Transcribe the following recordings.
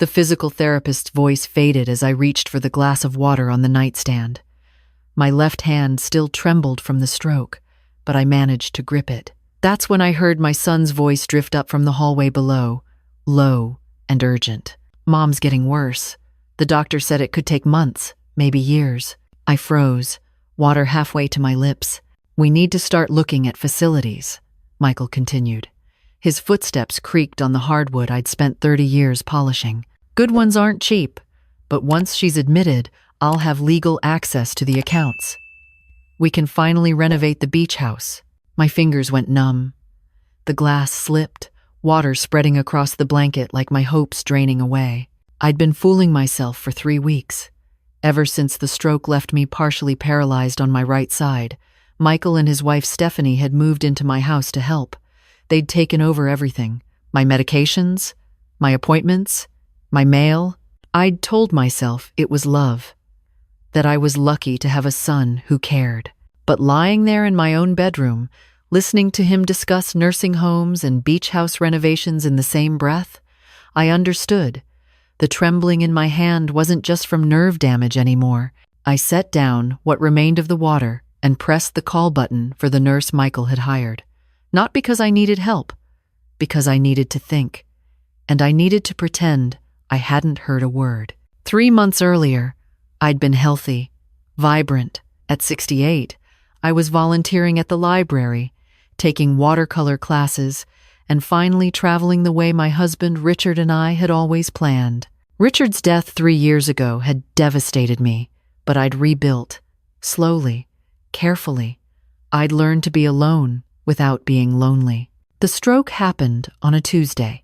The physical therapist's voice faded as I reached for the glass of water on the nightstand. My left hand still trembled from the stroke, but I managed to grip it. That's when I heard my son's voice drift up from the hallway below, low and urgent. "Mom's getting worse. The doctor said it could take months, maybe years." I froze, water halfway to my lips. "We need to start looking at facilities," Michael continued. His footsteps creaked on the hardwood I'd spent 30 years polishing. "Good ones aren't cheap, but once she's admitted, I'll have legal access to the accounts. We can finally renovate the beach house." My fingers went numb. The glass slipped, water spreading across the blanket like my hopes draining away. I'd been fooling myself for 3 weeks. Ever since the stroke left me partially paralyzed on my right side, Michael and his wife Stephanie had moved into my house to help. They'd taken over everything: my medications, my appointments, my mail. I'd told myself it was love, that I was lucky to have a son who cared. But lying there in my own bedroom, listening to him discuss nursing homes and beach house renovations in the same breath, I understood. The trembling in my hand wasn't just from nerve damage anymore. I set down what remained of the water and pressed the call button for the nurse Michael had hired. Not because I needed help, because I needed to think. And I needed to pretend I hadn't heard a word. 3 months earlier, I'd been healthy, vibrant. At 68, I was volunteering at the library, taking watercolor classes, and finally traveling the way my husband Richard and I had always planned. Richard's death 3 years ago had devastated me, but I'd rebuilt, slowly, carefully. I'd learned to be alone without being lonely. The stroke happened on a Tuesday.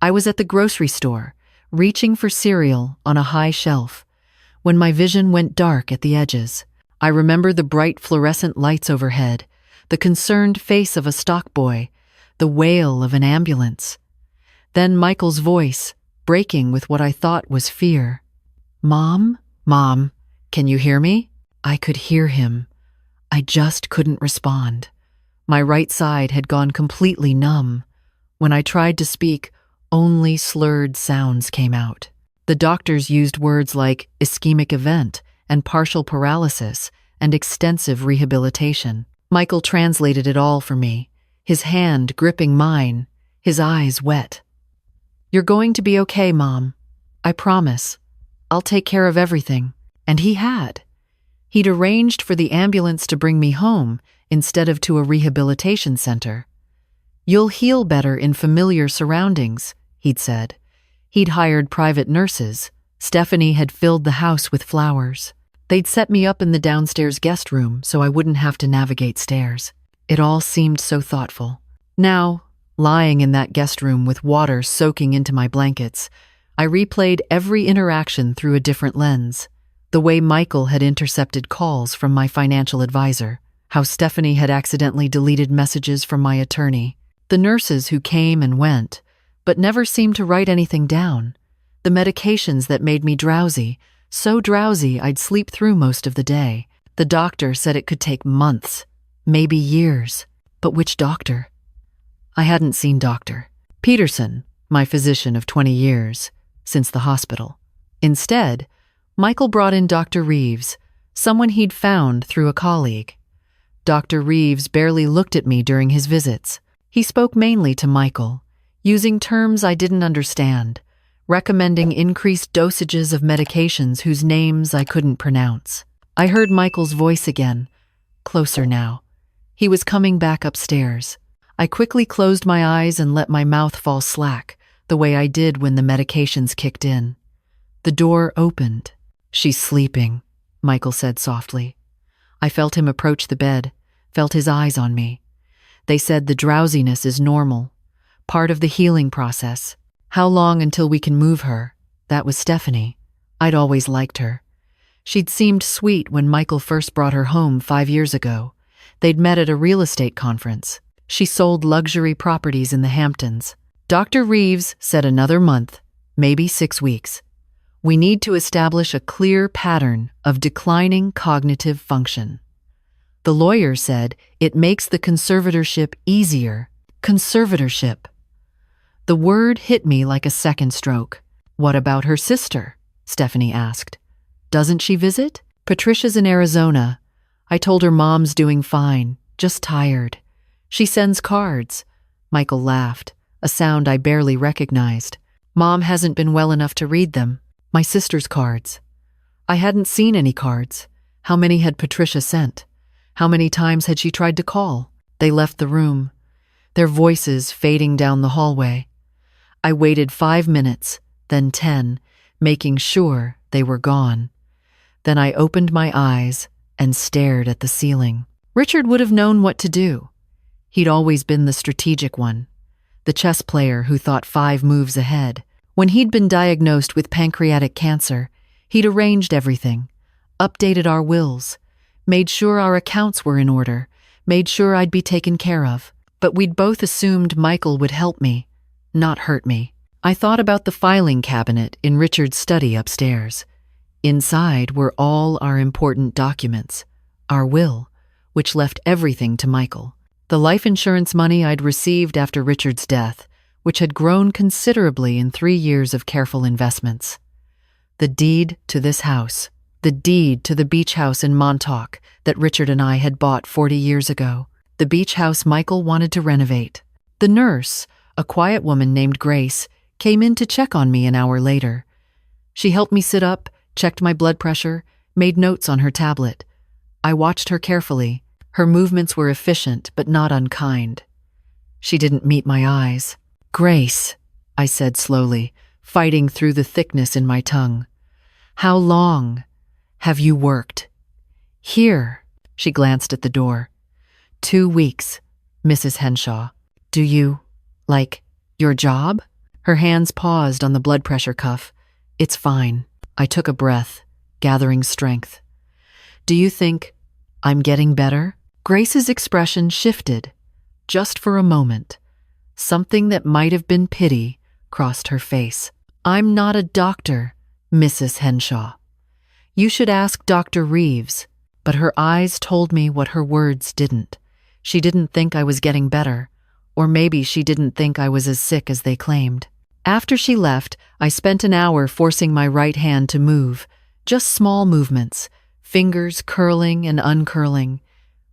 I was at the grocery store, reaching for cereal on a high shelf, when my vision went dark at the edges. I remember the bright fluorescent lights overhead, the concerned face of a stock boy, the wail of an ambulance. Then Michael's voice, breaking with what I thought was fear. "Mom? Mom, can you hear me?" I could hear him. I just couldn't respond. My right side had gone completely numb. When I tried to speak, only slurred sounds came out. The doctors used words like ischemic event and partial paralysis and extensive rehabilitation. Michael translated it all for me, his hand gripping mine, his eyes wet. "You're going to be okay, Mom. I promise. I'll take care of everything." And he had. He'd arranged for the ambulance to bring me home instead of to a rehabilitation center. "You'll heal better in familiar surroundings," he'd said. He'd hired private nurses. Stephanie had filled the house with flowers. They'd set me up in the downstairs guest room so I wouldn't have to navigate stairs. It all seemed so thoughtful. Now, lying in that guest room with water soaking into my blankets, I replayed every interaction through a different lens. The way Michael had intercepted calls from my financial advisor, how Stephanie had accidentally deleted messages from my attorney, the nurses who came and went, but never seemed to write anything down, the medications that made me drowsy, so drowsy I'd sleep through most of the day. The doctor said it could take months, maybe years. But which doctor? I hadn't seen Dr. Peterson, my physician of 20 years, since the hospital. Instead, Michael brought in Dr. Reeves, someone he'd found through a colleague. Dr. Reeves barely looked at me during his visits. He spoke mainly to Michael, using terms I didn't understand, recommending increased dosages of medications whose names I couldn't pronounce. I heard Michael's voice again, closer now. He was coming back upstairs. I quickly closed my eyes and let my mouth fall slack, the way I did when the medications kicked in. The door opened. "She's sleeping," Michael said softly. I felt him approach the bed, felt his eyes on me. They said the drowsiness is normal, part of the healing process. How long until we can move her? That was Stephanie. I'd always liked her. She'd seemed sweet when Michael first brought her home 5 years ago. They'd met at a real estate conference. She sold luxury properties in the Hamptons. Dr. Reeves said another month, maybe 6 weeks. We need to establish a clear pattern of declining cognitive function. The lawyer said it makes the conservatorship easier. Conservatorship. The word hit me like a second stroke. What about her sister? Stephanie asked. Doesn't she visit? Patricia's in Arizona. I told her mom's doing fine, just tired. She sends cards. Michael laughed, a sound I barely recognized. Mom hasn't been well enough to read them. My sister's cards. I hadn't seen any cards. How many had Patricia sent? How many times had she tried to call? They left the room, their voices fading down the hallway. I waited 5 minutes, then 10, making sure they were gone. Then I opened my eyes and stared at the ceiling. Richard would have known what to do. He'd always been the strategic one, the chess player who thought 5 moves ahead. When he'd been diagnosed with pancreatic cancer, he'd arranged everything, updated our wills, made sure our accounts were in order, made sure I'd be taken care of. But we'd both assumed Michael would help me, not hurt me. I thought about the filing cabinet in Richard's study upstairs. Inside were all our important documents, our will, which left everything to Michael. The life insurance money I'd received after Richard's death, which had grown considerably in 3 years of careful investments. The deed to this house, the deed to the beach house in Montauk that Richard and I had bought 40 years ago, the beach house Michael wanted to renovate. The nurse, a quiet woman named Grace, came in to check on me an hour later. She helped me sit up, checked my blood pressure, made notes on her tablet. I watched her carefully. Her movements were efficient but not unkind. She didn't meet my eyes. Grace, I said slowly, fighting through the thickness in my tongue. How long have you worked? Here, she glanced at the door. 2 weeks, Mrs. Henshaw. Do you, like, your job? Her hands paused on the blood pressure cuff. It's fine. I took a breath, gathering strength. Do you think I'm getting better? Grace's expression shifted, just for a moment. Something that might have been pity crossed her face. I'm not a doctor, Mrs. Henshaw. You should ask Dr. Reeves. But her eyes told me what her words didn't. She didn't think I was getting better, or maybe she didn't think I was as sick as they claimed. After she left, I spent an hour forcing my right hand to move, just small movements, fingers curling and uncurling.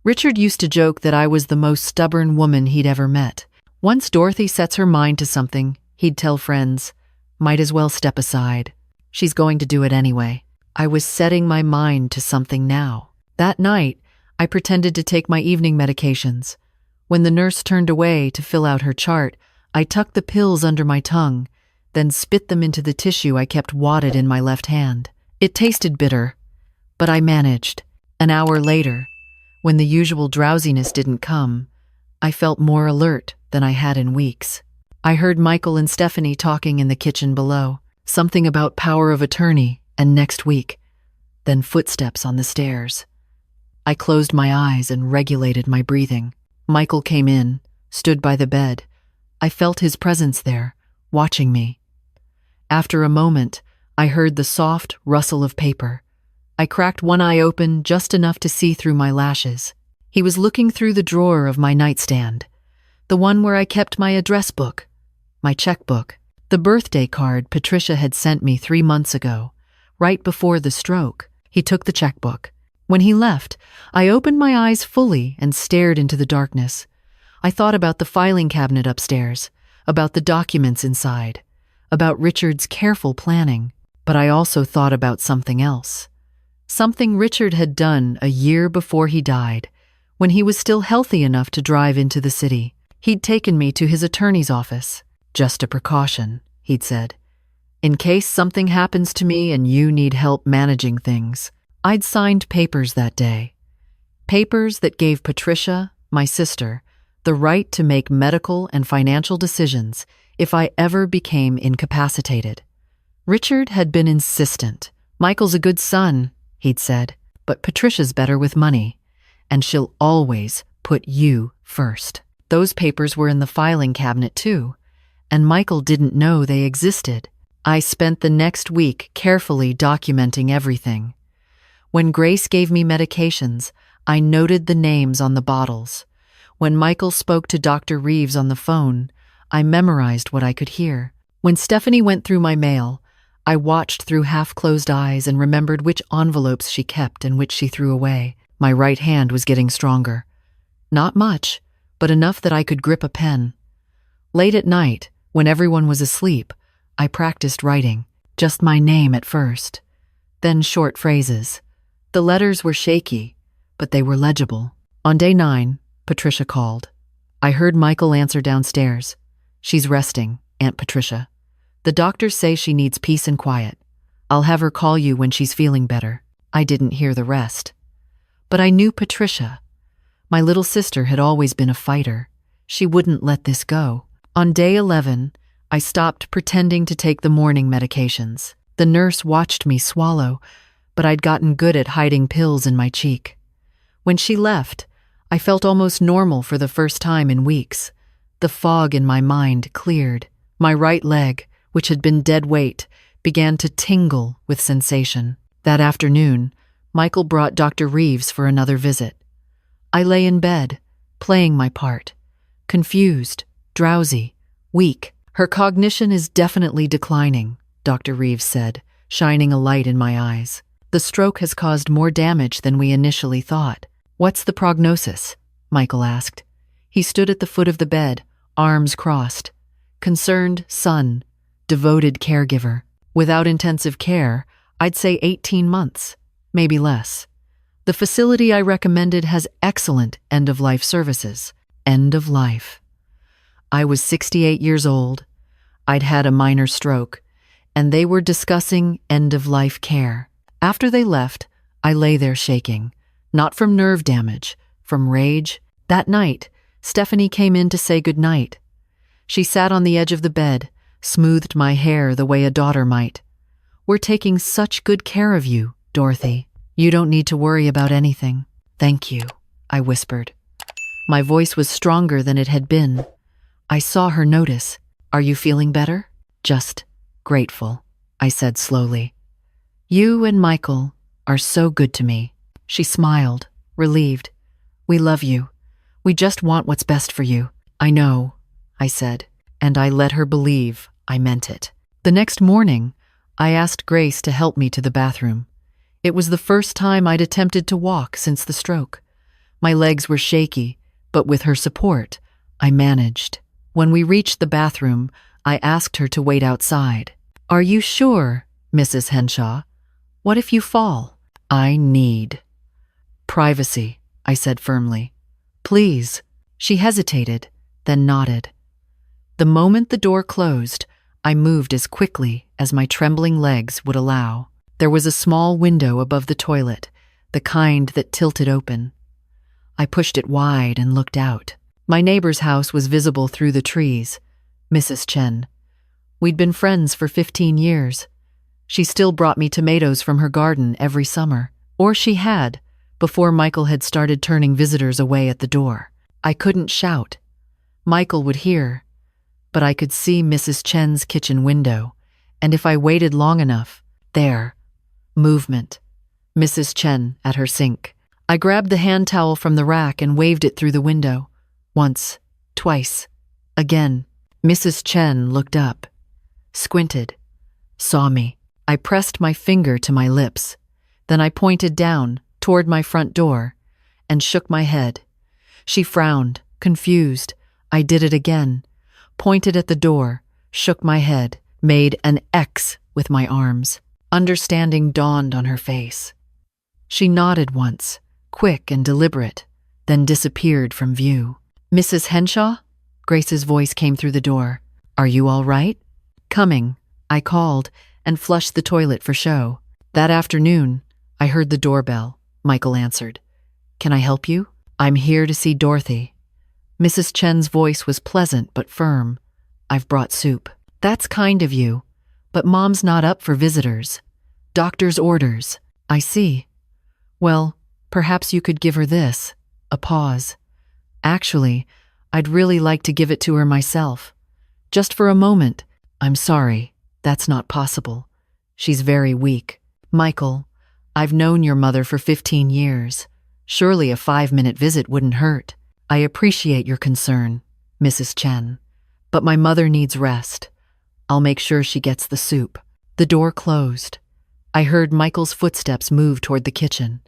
Richard used to joke that I was the most stubborn woman he'd ever met. Once Dorothy sets her mind to something, he'd tell friends, might as well step aside. She's going to do it anyway. I was setting my mind to something now. That night, I pretended to take my evening medications. When the nurse turned away to fill out her chart, I tucked the pills under my tongue, then spit them into the tissue I kept wadded in my left hand. It tasted bitter, but I managed. An hour later, when the usual drowsiness didn't come, I felt more alert than I had in weeks. I heard Michael and Stephanie talking in the kitchen below, something about power of attorney and next week, then footsteps on the stairs. I closed my eyes and regulated my breathing. Michael came in, stood by the bed. I felt his presence there, watching me. After a moment, I heard the soft rustle of paper. I cracked one eye open just enough to see through my lashes. He was looking through the drawer of my nightstand, the one where I kept my address book, my checkbook, the birthday card Patricia had sent me 3 months ago, right before the stroke. He took the checkbook. When he left, I opened my eyes fully and stared into the darkness. I thought about the filing cabinet upstairs, about the documents inside, about Richard's careful planning, but I also thought about something else. Something Richard had done a year before he died, when he was still healthy enough to drive into the city. He'd taken me to his attorney's office. Just a precaution, he'd said. In case something happens to me and you need help managing things. I'd signed papers that day. Papers that gave Patricia, my sister, the right to make medical and financial decisions if I ever became incapacitated. Richard had been insistent. Michael's a good son, he'd said, but Patricia's better with money, and she'll always put you first. Those papers were in the filing cabinet too, and Michael didn't know they existed. I spent the next week carefully documenting everything. When Grace gave me medications, I noted the names on the bottles. When Michael spoke to Dr. Reeves on the phone, I memorized what I could hear. When Stephanie went through my mail, I watched through half-closed eyes and remembered which envelopes she kept and which she threw away. My right hand was getting stronger. Not much, but enough that I could grip a pen. Late at night, when everyone was asleep, I practiced writing, just my name at first, then short phrases. The letters were shaky, but they were legible. On day 9, Patricia called. I heard Michael answer downstairs. She's resting, Aunt Patricia. The doctors say she needs peace and quiet. I'll have her call you when she's feeling better. I didn't hear the rest. But I knew Patricia. My little sister had always been a fighter. She wouldn't let this go. On day 11, I stopped pretending to take the morning medications. The nurse watched me swallow, but I'd gotten good at hiding pills in my cheek. When she left, I felt almost normal for the first time in weeks. The fog in my mind cleared. My right leg, which had been dead weight, began to tingle with sensation. That afternoon, Michael brought Dr. Reeves for another visit. I lay in bed, playing my part. Confused, drowsy, weak. Her cognition is definitely declining, Dr. Reeves said, shining a light in my eyes. The stroke has caused more damage than we initially thought. What's the prognosis? Michael asked. He stood at the foot of the bed, arms crossed. Concerned son, devoted caregiver. Without intensive care, I'd say 18 months, maybe less. The facility I recommended has excellent end-of-life services. End of life. I was 68 years old. I'd had a minor stroke, and they were discussing end-of-life care. After they left, I lay there shaking, not from nerve damage, from rage. That night, Stephanie came in to say goodnight. She sat on the edge of the bed, smoothed my hair the way a daughter might. We're taking such good care of you, Dorothy. You don't need to worry about anything. Thank you, I whispered. My voice was stronger than it had been. I saw her notice. Are you feeling better? Just grateful, I said slowly. You and Michael are so good to me. She smiled, relieved. We love you. We just want what's best for you. I know, I said, and I let her believe I meant it. The next morning, I asked Grace to help me to the bathroom. It was the first time I'd attempted to walk since the stroke. My legs were shaky, but with her support, I managed. When we reached the bathroom, I asked her to wait outside. Are you sure, Mrs. Henshaw? What if you fall? I need privacy, I said firmly. Please. She hesitated, then nodded. The moment the door closed, I moved as quickly as my trembling legs would allow. There was a small window above the toilet, the kind that tilted open. I pushed it wide and looked out. My neighbor's house was visible through the trees, Mrs. Chen. We'd been friends for 15 years. She still brought me tomatoes from her garden every summer. Or she had, before Michael had started turning visitors away at the door. I couldn't shout. Michael would hear, but I could see Mrs. Chen's kitchen window, and if I waited long enough, there, movement. Mrs. Chen at her sink. I grabbed the hand towel from the rack and waved it through the window. Once, twice, again. Mrs. Chen looked up, squinted, saw me. I pressed my finger to my lips. Then I pointed down, toward my front door, and shook my head. She frowned, confused. I did it again, pointed at the door, shook my head, made an X with my arms. Understanding dawned on her face. She nodded once, quick and deliberate, then disappeared from view. Mrs. Henshaw? Grace's voice came through the door. Are you all right? Coming, I called, and flushed the toilet for show. That afternoon, I heard the doorbell. Michael answered. Can I help you? I'm here to see Dorothy. Mrs. Chen's voice was pleasant but firm. I've brought soup. That's kind of you, but Mom's not up for visitors. Doctor's orders. I see. Well, perhaps you could give her this. A pause. Actually, I'd really like to give it to her myself. Just for a moment. I'm sorry, that's not possible. She's very weak. Michael, I've known your mother for 15 years. Surely a 5-minute visit wouldn't hurt. I appreciate your concern, Mrs. Chen, but my mother needs rest. I'll make sure she gets the soup. The door closed. I heard Michael's footsteps move toward the kitchen.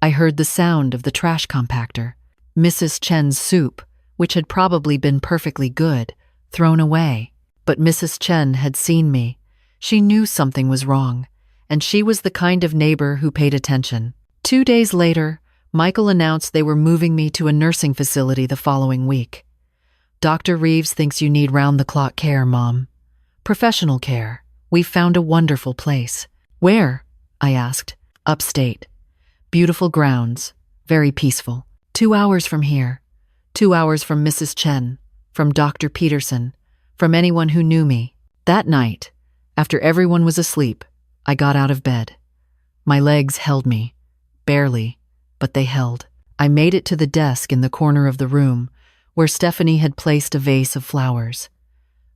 I heard the sound of the trash compactor. Mrs. Chen's soup, which had probably been perfectly good, thrown away. But Mrs. Chen had seen me. She knew something was wrong, and she was the kind of neighbor who paid attention. 2 days later, Michael announced they were moving me to a nursing facility the following week. Dr. Reeves thinks you need round-the-clock care, Mom. Professional care. We've found a wonderful place. Where? I asked. Upstate. Beautiful grounds. Very peaceful. 2 hours from here. 2 hours from Mrs. Chen, from Dr. Peterson, from anyone who knew me. That night, after everyone was asleep, I got out of bed. My legs held me. Barely, but they held. I made it to the desk in the corner of the room, where Stephanie had placed a vase of flowers.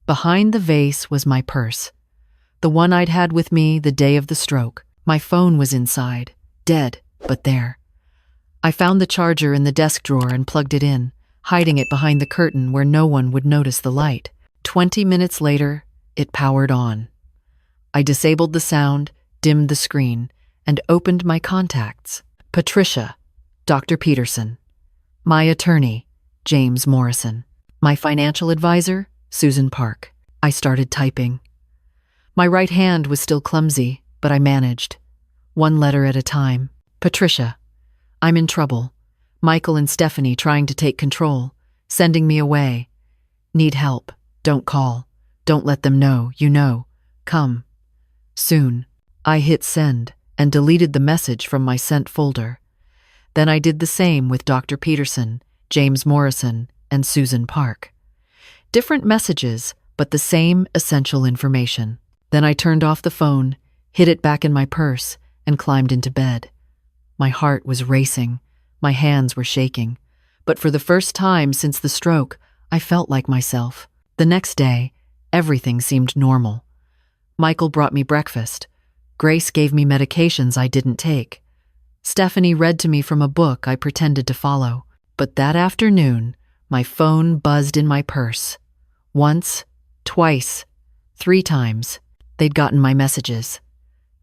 Behind the vase was my purse, the one I'd had with me the day of the stroke. My phone was inside, dead, but there. I found the charger in the desk drawer and plugged it in, hiding it behind the curtain where no one would notice the light. 20 minutes later, it powered on. I disabled the sound, dimmed the screen, and opened my contacts. Patricia, Dr. Peterson. My attorney, James Morrison. My financial advisor, Susan Park. I started typing. My right hand was still clumsy, but I managed. 1 letter at a time. Patricia, I'm in trouble. Michael and Stephanie trying to take control, sending me away. Need help. Don't call. Don't let them know, you know. Come. Soon. I hit send and deleted the message from my sent folder. Then I did the same with Dr. Peterson, James Morrison, and Susan Park. Different messages, but the same essential information. Then I turned off the phone, hid it back in my purse, and climbed into bed. My heart was racing. My hands were shaking. But for the first time since the stroke, I felt like myself. The next day, everything seemed normal. Michael brought me breakfast. Grace gave me medications I didn't take. Stephanie read to me from a book I pretended to follow. But that afternoon, my phone buzzed in my purse. Once, twice, 3 times. They'd gotten my messages.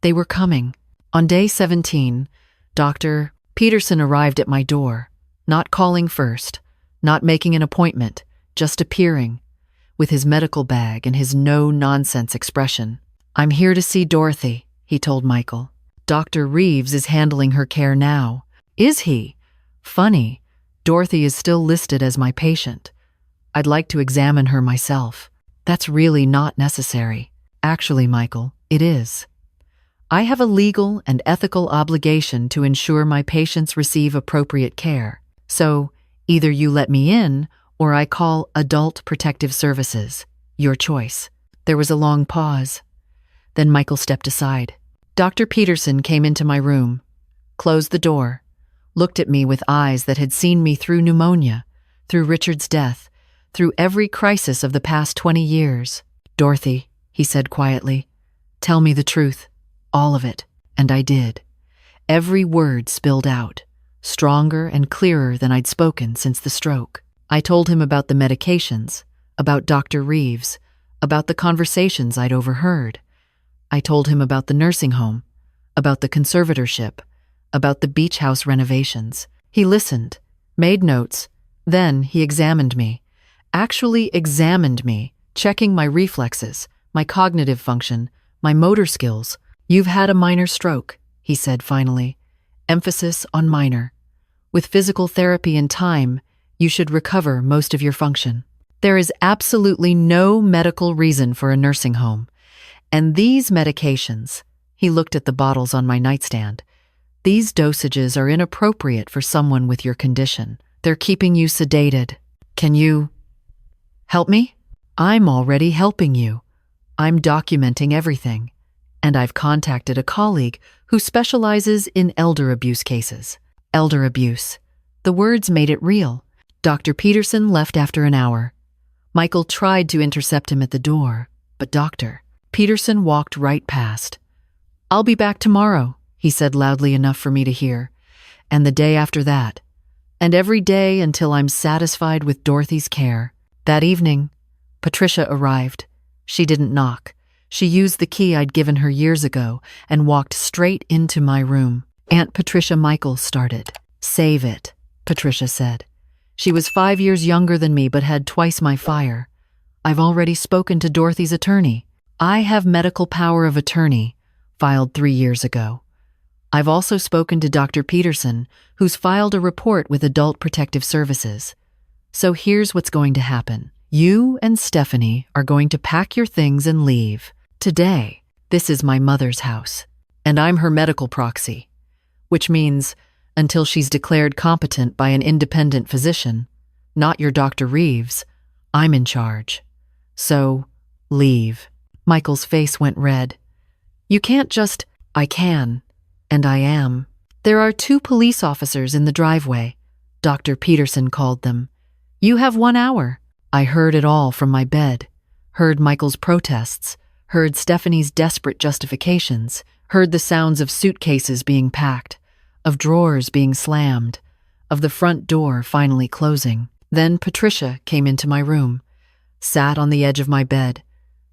They were coming. On day 17, Dr. Peterson arrived at my door, not calling first, not making an appointment, just appearing, with his medical bag and his no-nonsense expression. I'm here to see Dorothy, he told Michael. Dr. Reeves is handling her care now. Is he? Funny. Dorothy is still listed as my patient. I'd like to examine her myself. That's really not necessary. Actually, Michael, it is. I have a legal and ethical obligation to ensure my patients receive appropriate care. So, either you let me in, or I call Adult Protective Services. Your choice. There was a long pause. Then Michael stepped aside. Dr. Peterson came into my room, closed the door, looked at me with eyes that had seen me through pneumonia, through Richard's death, through every crisis of the past 20 years. Dorothy, he said quietly, tell me the truth, all of it. And I did. Every word spilled out, stronger and clearer than I'd spoken since the stroke. I told him about the medications, about Dr. Reeves, about the conversations I'd overheard. I told him about the nursing home, about the conservatorship, about the beach house renovations. He listened, made notes, then he examined me. Actually examined me, checking my reflexes, my cognitive function, my motor skills. You've had a minor stroke, he said finally. Emphasis on minor. With physical therapy and time, you should recover most of your function. There is absolutely no medical reason for a nursing home. And these medications, he looked at the bottles on my nightstand, these dosages are inappropriate for someone with your condition. They're keeping you sedated. Can you help me? I'm already helping you. I'm documenting everything. And I've contacted a colleague who specializes in elder abuse cases. Elder abuse. The words made it real. Dr. Peterson left after an hour. Michael tried to intercept him at the door, but Dr. Peterson walked right past. I'll be back tomorrow, he said loudly enough for me to hear, and the day after that, and every day until I'm satisfied with Dorothy's care. That evening, Patricia arrived. She didn't knock. She used the key I'd given her years ago and walked straight into my room. Aunt Patricia Michael started. "Save it," Patricia said. She was 5 years younger than me but had twice my fire. "I've already spoken to Dorothy's attorney. I have medical power of attorney, filed 3 years ago. I've also spoken to Dr. Peterson, who's filed a report with Adult Protective Services. So here's what's going to happen. You and Stephanie are going to pack your things and leave. Today, this is my mother's house, and I'm her medical proxy, which means until she's declared competent by an independent physician, not your Dr. Reeves, I'm in charge. So, leave." Michael's face went red. "You can't just—" "I can, and I am. There are 2 police officers in the driveway," Dr. Peterson called them. "You have 1 hour." I heard it all from my bed. Heard Michael's protests, heard Stephanie's desperate justifications, heard the sounds of suitcases being packed, of drawers being slammed, of the front door finally closing. Then Patricia came into my room, sat on the edge of my bed,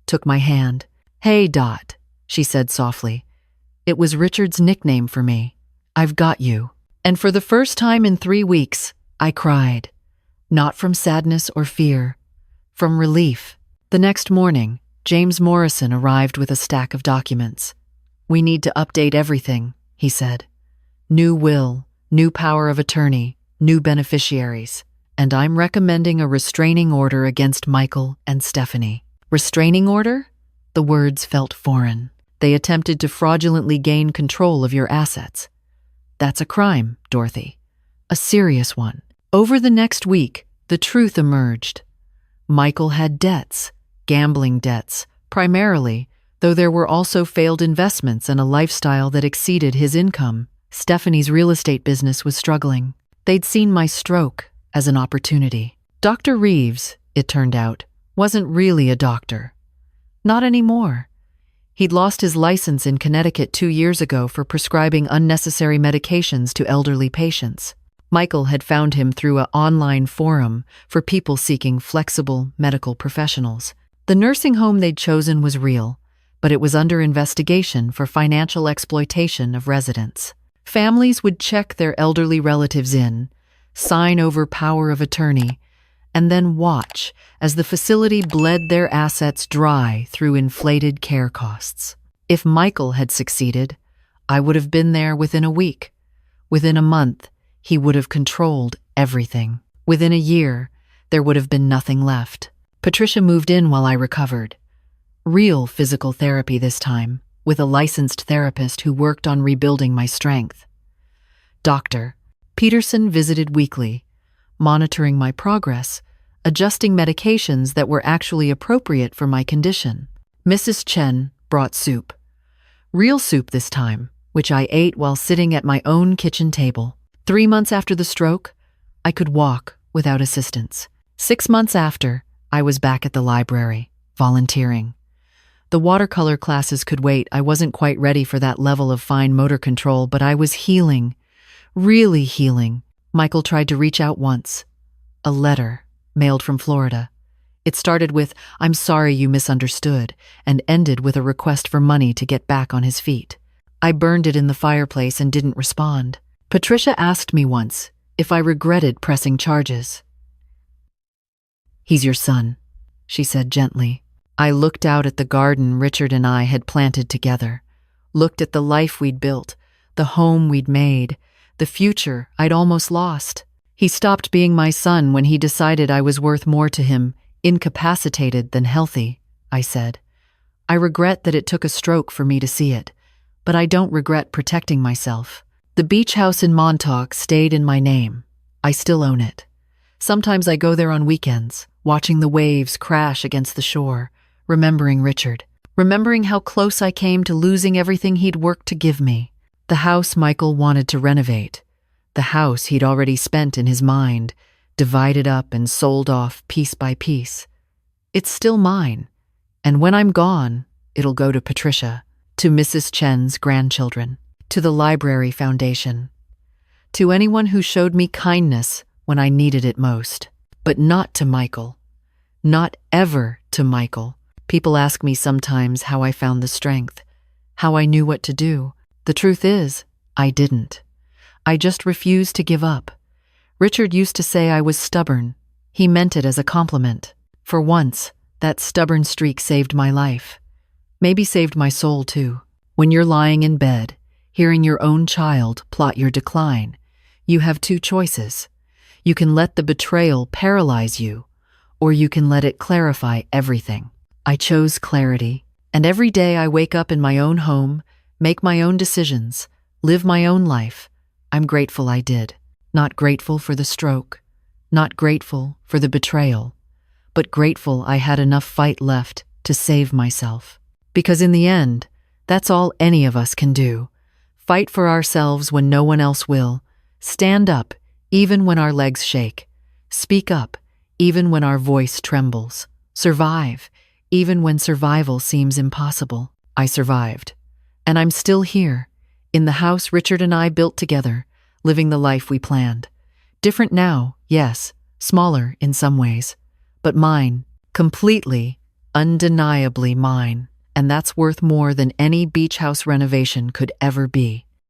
took my hand. "Hey, Dot," she said softly. It was Richard's nickname for me. "I've got you." And for the first time in 3 weeks, I cried. Not from sadness or fear, from relief. The next morning, James Morrison arrived with a stack of documents. "We need to update everything," he said. "New will, new power of attorney, new beneficiaries. And I'm recommending a restraining order against Michael and Stephanie." "Restraining order?" The words felt foreign. "They attempted to fraudulently gain control of your assets. That's a crime, Dorothy. A serious one." Over the next week, the truth emerged. Michael had debts, gambling debts, primarily, though there were also failed investments and a lifestyle that exceeded his income. Stephanie's real estate business was struggling. They'd seen my stroke as an opportunity. Dr. Reeves, it turned out, wasn't really a doctor. Not anymore. He'd lost his license in Connecticut 2 years ago for prescribing unnecessary medications to elderly patients. Michael had found him through an online forum for people seeking flexible medical professionals. The nursing home they'd chosen was real, but it was under investigation for financial exploitation of residents. Families would check their elderly relatives in, sign over power of attorney, and then watch as the facility bled their assets dry through inflated care costs. If Michael had succeeded, I would have been there within a week. Within a month, he would have controlled everything. Within a year, there would have been nothing left. Patricia moved in while I recovered. Real physical therapy this time, with a licensed therapist who worked on rebuilding my strength. Dr. Peterson visited weekly, monitoring my progress, adjusting medications that were actually appropriate for my condition. Mrs. Chen brought soup. Real soup this time, which I ate while sitting at my own kitchen table. 3 months after the stroke, I could walk without assistance. 6 months after, I was back at the library, volunteering. The watercolor classes could wait. I wasn't quite ready for that level of fine motor control, but I was healing, really healing. Michael tried to reach out once. A letter, mailed from Florida. It started with, "I'm sorry you misunderstood," and ended with a request for money to get back on his feet. I burned it in the fireplace and didn't respond. Patricia asked me once if I regretted pressing charges. "He's your son," she said gently. I looked out at the garden Richard and I had planted together, looked at the life we'd built, the home we'd made, the future I'd almost lost. He stopped being my son when he decided I was worth more to him, incapacitated than healthy, I said. I regret that it took a stroke for me to see it, but I don't regret protecting myself. The beach house in Montauk stayed in my name. I still own it. Sometimes I go there on weekends, watching the waves crash against the shore, remembering Richard, remembering how close I came to losing everything he'd worked to give me. The house Michael wanted to renovate, the house he'd already spent in his mind, divided up and sold off piece by piece. It's still mine, and when I'm gone, it'll go to Patricia, to Mrs. Chen's grandchildren, to the Library Foundation, to anyone who showed me kindness when I needed it most. But not to Michael. Not ever to Michael. People ask me sometimes how I found the strength, how I knew what to do. The truth is, I didn't. I just refused to give up. Richard used to say I was stubborn. He meant it as a compliment. For once, that stubborn streak saved my life. Maybe saved my soul too. When you're lying in bed, hearing your own child plot your decline, you have two choices. You can let the betrayal paralyze you, or you can let it clarify everything. I chose clarity, and every day I wake up in my own home, make my own decisions, live my own life. I'm grateful I did. Not grateful for the stroke, not grateful for the betrayal, but grateful I had enough fight left to save myself. Because in the end, that's all any of us can do. Fight for ourselves when no one else will. Stand up, even when our legs shake. Speak up, even when our voice trembles. Survive, even when survival seems impossible. I survived. And I'm still here, in the house Richard and I built together, living the life we planned. Different now, yes, smaller in some ways, but mine, completely, undeniably mine, and that's worth more than any beach house renovation could ever be.